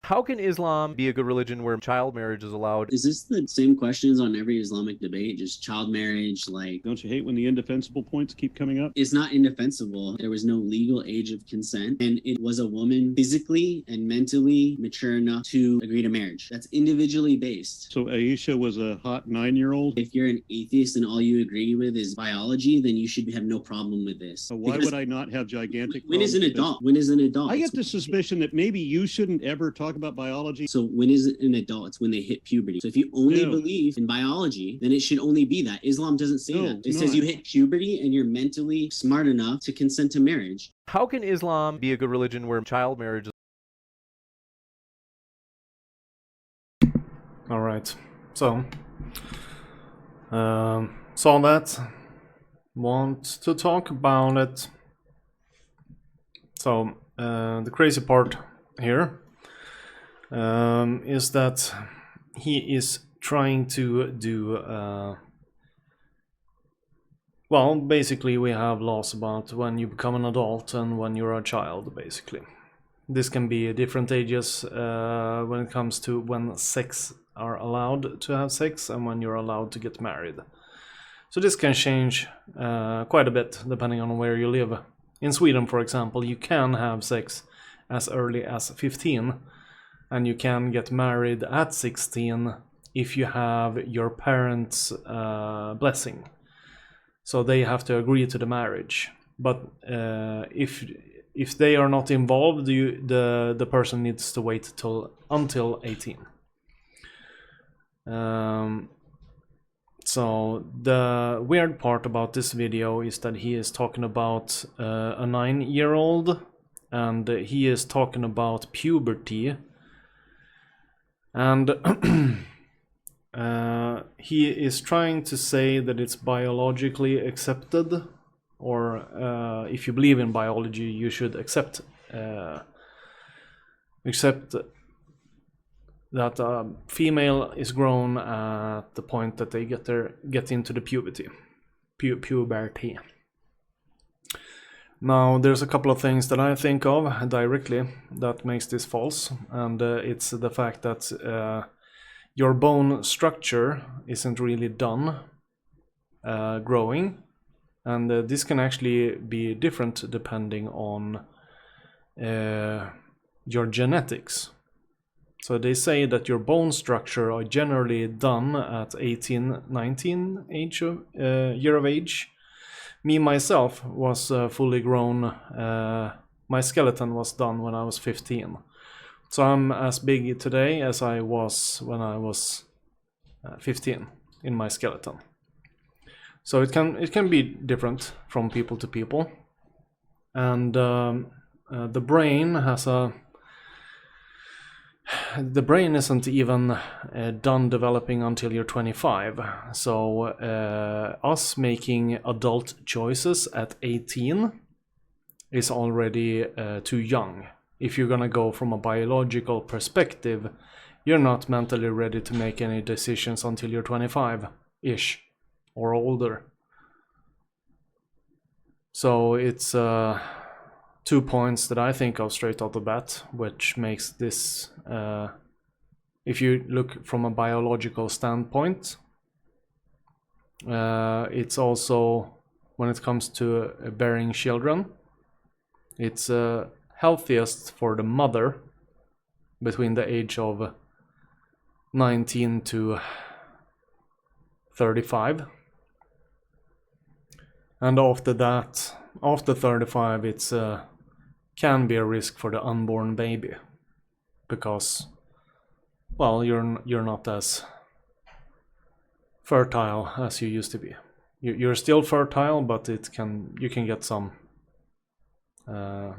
How can Islam be a good religion where child marriage is allowed? Is this the same questions on every Islamic debate? Just child marriage, like, Don't you hate when the indefensible points keep coming up? it's not indefensible. There was no legal age of consent, and it was a woman physically and mentally mature enough to agree to marriage. That's individually based. So Aisha was a hot 9-year-old. If you're an atheist and all you agree with is biology, then you should have no problem with this. So why would I not have gigantic When is an problems with this? adult? When is an adult? I get the suspicion that maybe you shouldn't ever talk about biology. So when is it an adult? It's when they hit puberty. So if you only No. believe in biology, then it should only be that. Islam doesn't say No, that. It it's says not. you hit puberty and you're mentally smart enough to consent to marriage. How can Islam be a good religion where child marriage is All right, so saw that, want to talk about it. So the crazy part here is that he is trying to do well, basically we have laws about when you become an adult and when you're a child, basically. This can be different ages when it comes to when sex are allowed to have sex and when you're allowed to get married. So this can change quite a bit depending on where you live. In Sweden, for example, you can have sex as early as 15 and you can get married at 16 if you have your parents' blessing. So they have to agree to the marriage. But if they are not involved, the person needs to wait until 18. So the weird part about this video is that he is talking about a 9-year-old, and he is talking about puberty, and he is trying to say that it's biologically accepted, or if you believe in biology, you should accept that a female is grown at the point that they get into the puberty. Now, there's a couple of things that I think of directly that makes this false, and it's the fact that your bone structure isn't really done growing, and this can actually be different depending on your genetics. So they say that your bone structure are generally done at 18, 19 year of age. Me, myself, was fully grown. My skeleton was done when I was 15. So I'm as big today as I was when I was 15 in my skeleton. So it can be different from people to people. And the brain has the brain isn't even done developing until you're 25. So us making adult choices at 18 is already too young. If you're gonna go from a biological perspective, you're not mentally ready to make any decisions until you're 25-ish or older. So it's 2 points that I think of straight out the bat, which makes this, if you look from a biological standpoint, it's also, when it comes to bearing children, it's healthiest for the mother between the age of 19 to 35. And after that, after 35, it's can be a risk for the unborn baby, because, well, you're not as fertile as you used to be. You're still fertile, but you can get some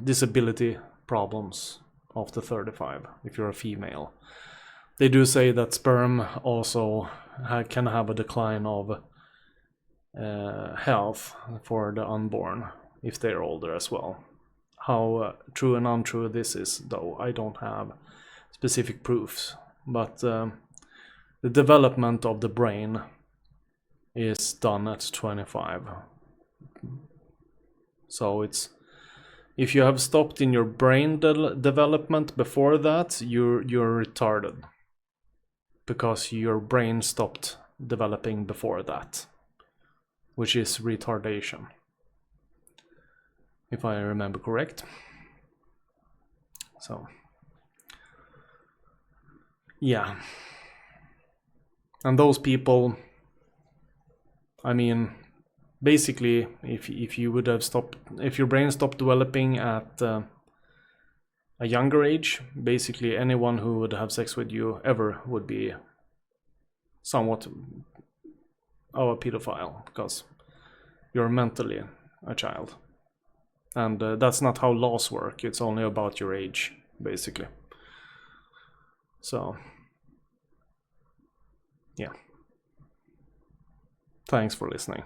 disability problems after 35 if you're a female. They do say that sperm also can have a decline of health for the unborn if they're older as well. How true and untrue this is, though, I don't have specific proofs, but the development of the brain is done at 25. So it's If you have stopped in your brain development before that, you're retarded. Because your brain stopped developing before that. Which is retardation. If I remember correct. So. Yeah. And those people, I mean, basically, if you would have stopped, if your brain stopped developing at a younger age, basically anyone who would have sex with you ever would be somewhat of a pedophile, because you're mentally a child. And that's not how laws work, it's only about your age, basically. So, yeah. Thanks for listening.